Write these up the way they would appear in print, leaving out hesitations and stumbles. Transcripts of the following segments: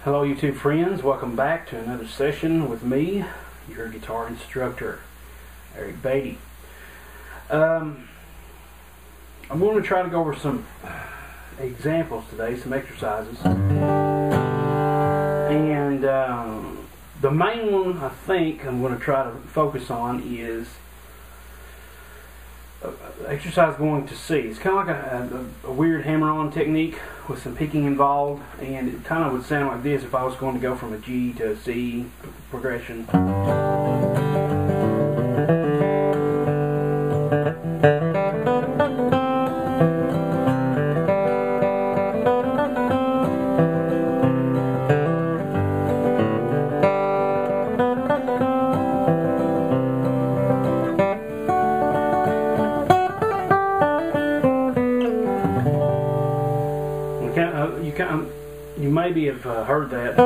Hello YouTube friends, welcome back to another session with me, your guitar instructor, Eric Beatty. I'm going to try to go over some examples today, some exercises. And the main one I think I'm going to try to focus on is exercise going to C. It's kind of like a weird hammer-on technique with some picking involved, and it kind of would sound like this if I was going to go from a G to a C progression. You maybe have heard that.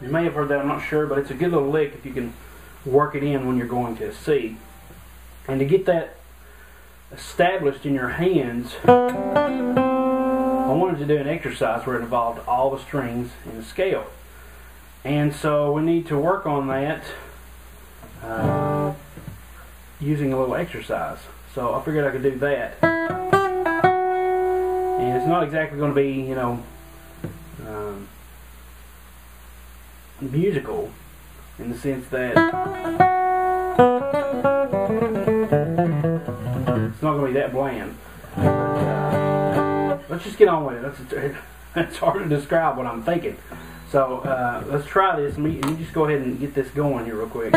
You may have heard that, I'm not sure, but it's a good little lick if you can work it in when you're going to C. And to get that established in your hands, I wanted to do an exercise where it involved all the strings in a scale. And so we need to work on that using a little exercise. So I figured I could do that. And it's not exactly going to be, you know, musical in the sense that it's not going to be that bland. But, let's just get on with it. It's hard to describe what I'm thinking. So let's try this, and you just go ahead and get this going here real quick.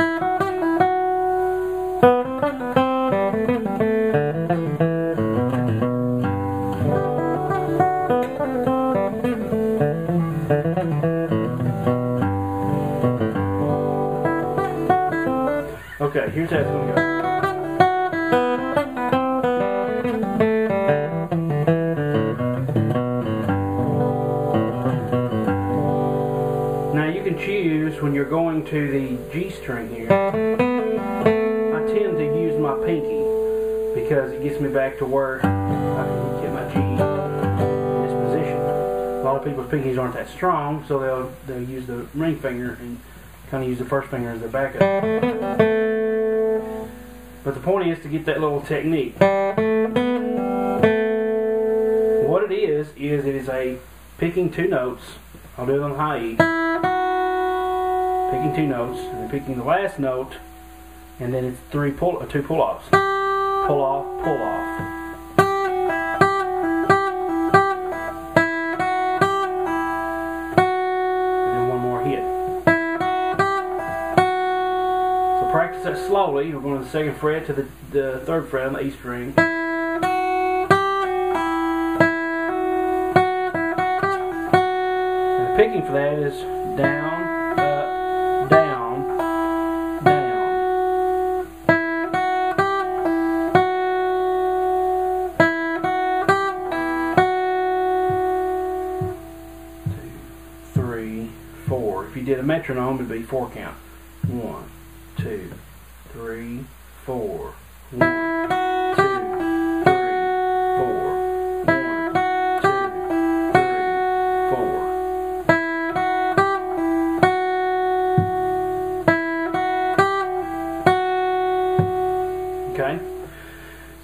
Okay, here's how it's going to go. Choose when you're going to the G string here. I tend to use my pinky because it gets me back to where I can get my G in this position. A lot of people's pinkies aren't that strong, so they'll use the ring finger and kind of use the first finger as their backup. But the point is to get that little technique. What it is it is a picking two notes. I'll do it on high E. Picking two notes, and then picking the last note, and then it's two pull-offs. Pull off, pull off. And then one more hit. So practice that slowly. We're going to the second fret to the third fret on the E string. And the picking for that is down, If you did a metronome, it would be 4 count. 1, 2, 3, 4. 1, 2, 3, 4. 1, 2, 3, 4. Okay?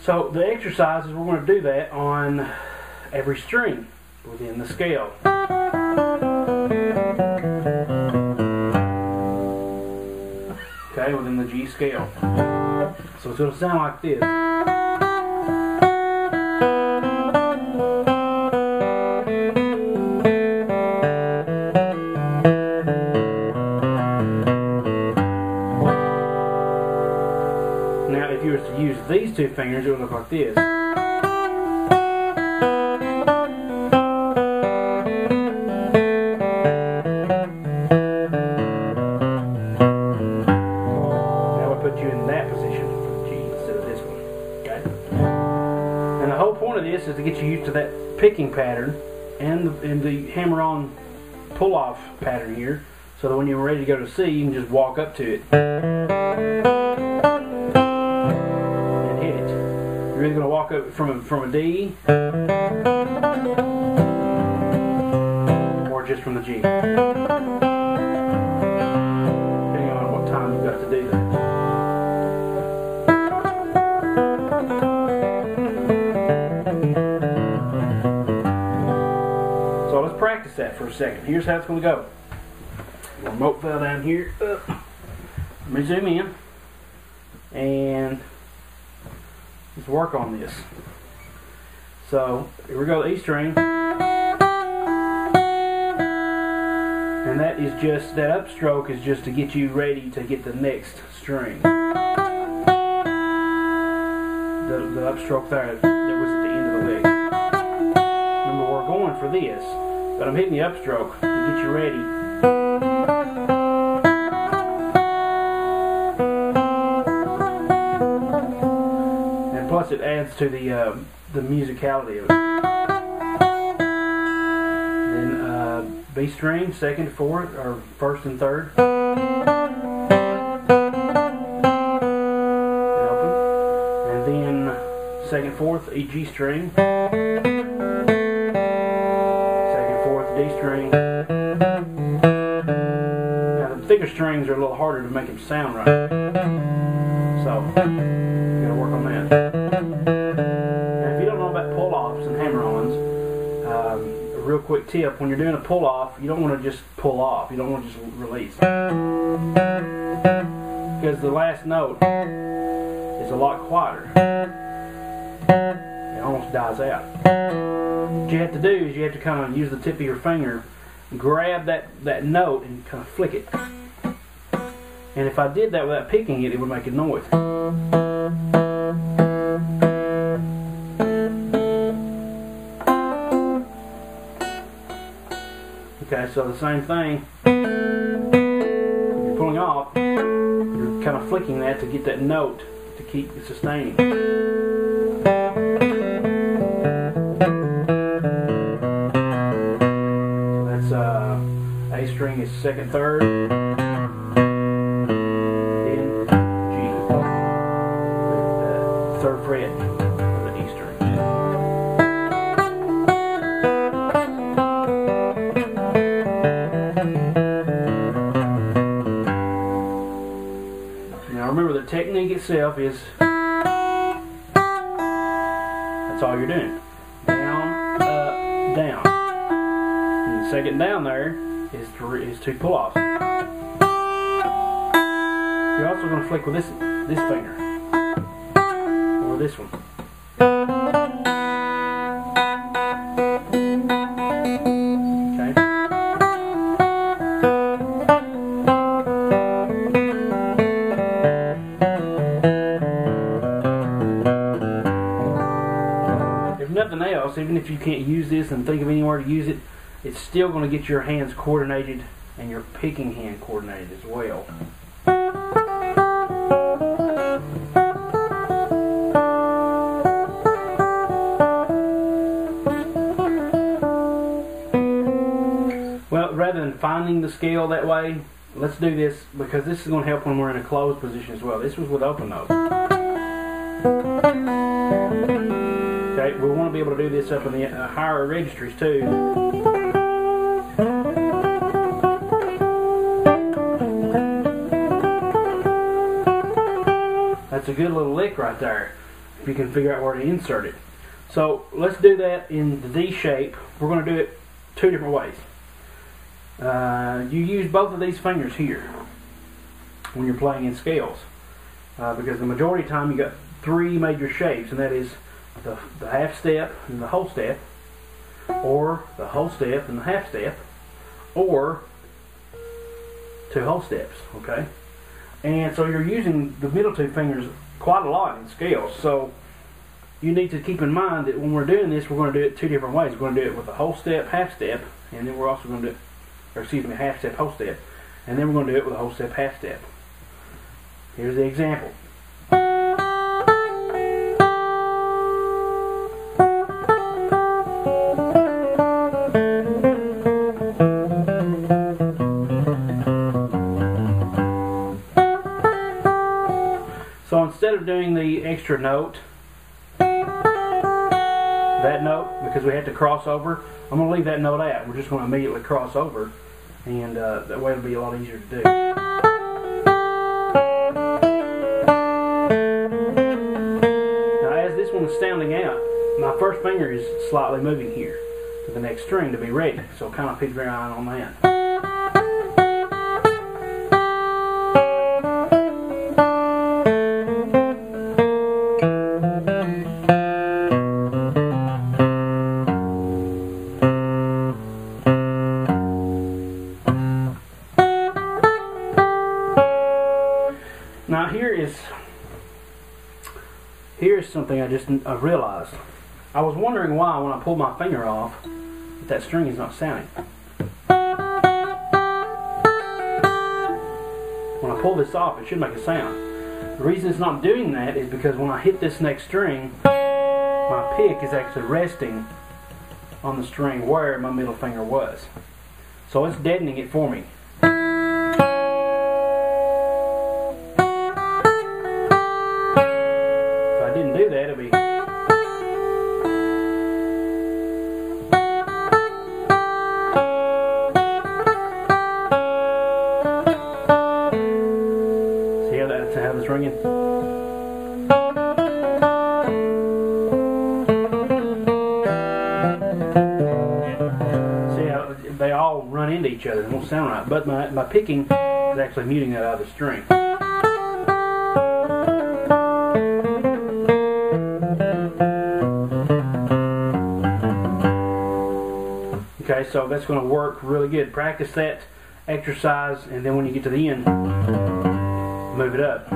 So the exercises, we're going to do that on every string within the scale. Okay, within the G scale. So it's going to sound like this. Now, if you were to use these two fingers, it would look like this. The whole point of this is to get you used to that picking pattern and the hammer-on pull-off pattern here, so that when you're ready to go to C, you can just walk up to it and hit it. You're either going to walk up from a D or just from the G, depending on what time you've got to do that. So let's practice that for a second. Here's how it's going to go. The remote fell down here. Let me zoom in and let's work on this. So here we go, the E string, and that is just, that upstroke is just to get you ready to get the next string. The upstroke there, that was at the end of the lick. Remember, we're going for this, but I'm hitting the upstroke to get you ready. And plus it adds to the musicality of it. Then B string, second, fourth, or first and third. And then second, fourth, E, G string. Second, fourth, D string. Now the thicker strings are a little harder to make them sound right. So, you gotta work on that. Now if you don't know about pull-offs and hammer-ons, a real quick tip, when you're doing a pull-off, you don't want to just pull off, you don't want to just release. Because the last note is a lot quieter. It almost dies out. What you have to do is you have to kind of use the tip of your finger, grab that note and kind of flick it. And if I did that without picking it, it would make a noise. Okay, so the same thing. If you're pulling off, you're kind of flicking that to get that note to keep it sustaining. So that's A string is second, third, then G, third fret of the E string. Now remember, the technique itself is, that's all you're doing. Down, up, down. And the second down there is two pull-offs. You're also going to flick with this finger. Or this one. Okay. If nothing else, even if you can't use this and think of anywhere to use it, it's still going to get your hands coordinated and your picking hand coordinated as well. Well, rather than finding the scale that way, let's do this, because this is going to help when we're in a closed position as well. This was with open notes. Okay, we want to be able to do this up in the higher registers too. That's a good little lick right there, if you can figure out where to insert it. So let's do that in the D shape. We're going to do it two different ways. You use both of these fingers here when you're playing in scales, because the majority of the time you got three major shapes, and that is the half step and the whole step, or the whole step and the half step, or two whole steps. Okay, and so you're using the middle two fingers quite a lot in scales. So you need to keep in mind that when we're doing this, we're going to do it two different ways. We're going to do it with a whole step, half step, and then we're also going to do it, or excuse me, half step, whole step, and then we're going to do it with a whole step, half step. Here's the example. So instead of doing the extra note, that note, because we had to cross over, I'm going to leave that note out. We're just going to immediately cross over, and that way it'll be a lot easier to do. Now as this one is sounding out, my first finger is slightly moving here to the next string to be ready, so kind of keep your eye on that. Now here's something I realized. I was wondering why when I pulled my finger off that string is not sounding. When I pull this off, it should make a sound. The reason it's not doing that is because when I hit this next string, my pick is actually resting on the string where my middle finger was. So it's deadening it for me. Do that, it'll be. See how that's ringing? See how they all run into each other. It won't sound right, but my picking is actually muting that out of the string. Okay, so that's going to work really good. Practice that exercise, and then when you get to the end, move it up.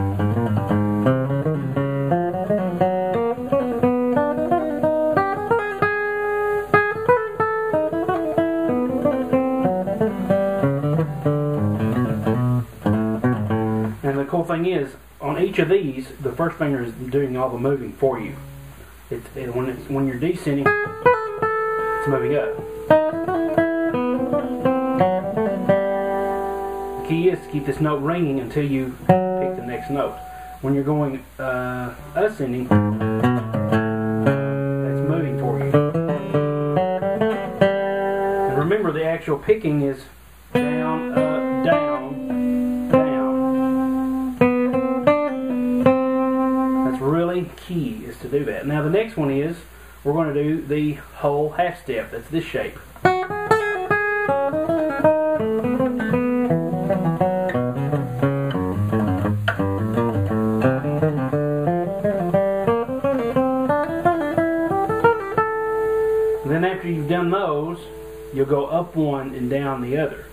And the cool thing is, on each of these, the first finger is doing all the moving for you. When you're descending, it's moving up. The key is to keep this note ringing until you pick the next note. When you're going ascending, that's moving for you. And remember, the actual picking is down, up, down, down. That's really key, is to do that. Now the next one is, we're going to do the whole half step. That's this shape. And then after you've done those, you'll go up one and down the other.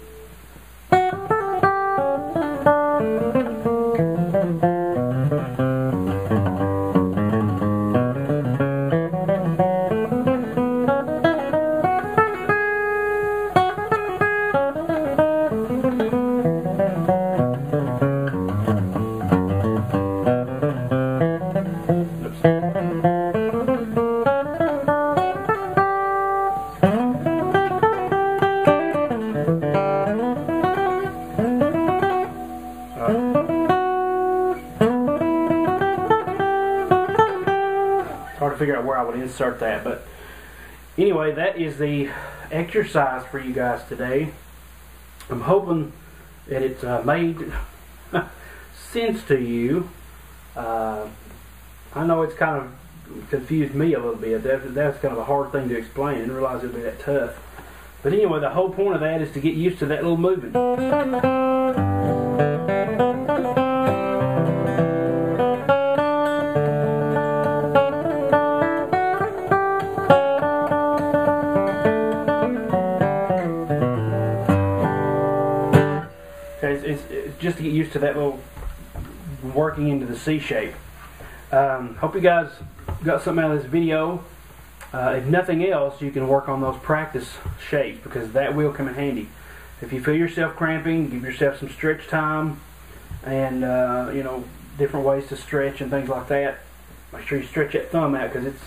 Hard to figure out where I would insert that, but anyway, that is the exercise for you guys today. I'm hoping that it made sense to you. I know it's kind of confused me a little bit. That's kind of a hard thing to explain. I didn't realize it would be that tough. But anyway, the whole point of that is to get used to that little movement. It's just to get used to that little working into the C shape. Hope you guys got something out of this video. If nothing else, you can work on those practice shapes, because that will come in handy. If you feel yourself cramping, give yourself some stretch time, and you know, different ways to stretch and things like that. Make sure you stretch that thumb out, because it's,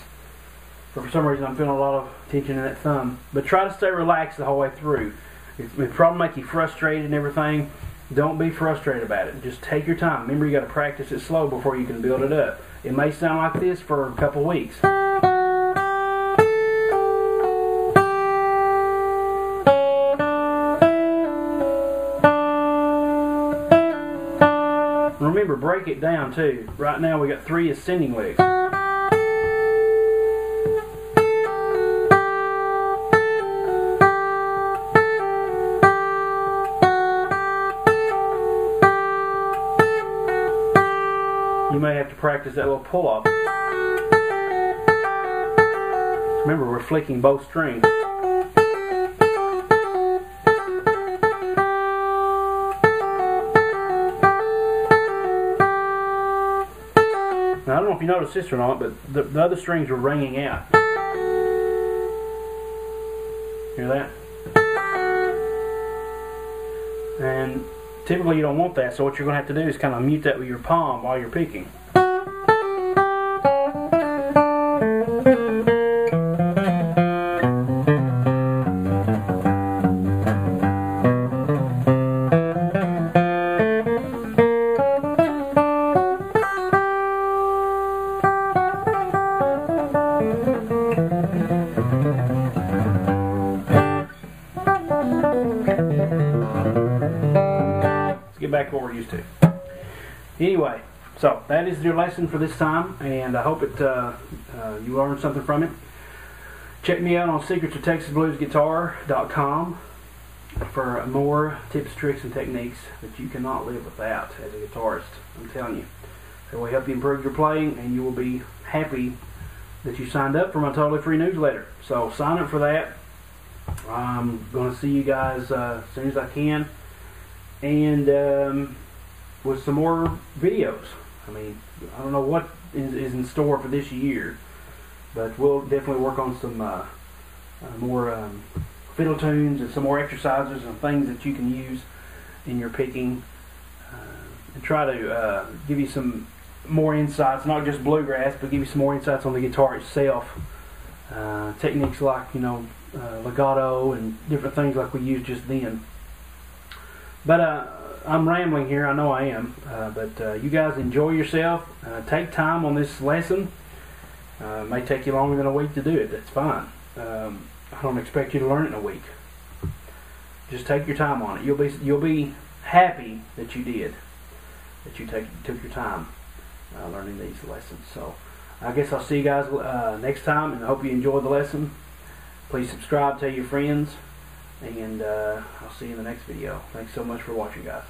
for some reason I'm feeling a lot of tension in that thumb. But try to stay relaxed the whole way through. It probably make you frustrated and everything, Don't be frustrated about it. Just take your time. Remember, you got to practice it slow before you can build it up. It may sound like this for a couple weeks. Remember, break it down too. Right now we got 3 ascending legs. You may have to practice that little pull-off. Remember, we're flicking both strings. Now, I don't know if you noticed this or not, but the other strings are ringing out. Hear that? And typically you don't want that, so what you're going to have to do is kind of mute that with your palm while you're picking. Get back to what we're used to. Anyway, so that is your lesson for this time, and I hope you learned something from it. Check me out on secretsofTexasBluesGuitar.com for more tips, tricks, and techniques that you cannot live without as a guitarist. I'm telling you, it will help you improve your playing, and you will be happy that you signed up for my totally free newsletter. So sign up for that. I'm going to see you guys as soon as I can. And with some more videos. I mean, I don't know what is in store for this year, but we'll definitely work on some more fiddle tunes and some more exercises and things that you can use in your picking, and try to give you some more insights, not just bluegrass, but give you some more insights on the guitar itself. Techniques like, legato and different things like we used just then. But I'm rambling here, I know I am, but you guys enjoy yourself. Take time on this lesson. It may take you longer than a week to do it, that's fine. I don't expect you to learn it in a week. Just take your time on it. You'll be happy that you did, that you took your time learning these lessons. So I guess I'll see you guys next time, and I hope you enjoyed the lesson. Please subscribe, tell your friends, and I'll see you in the next video. Thanks so much for watching, guys.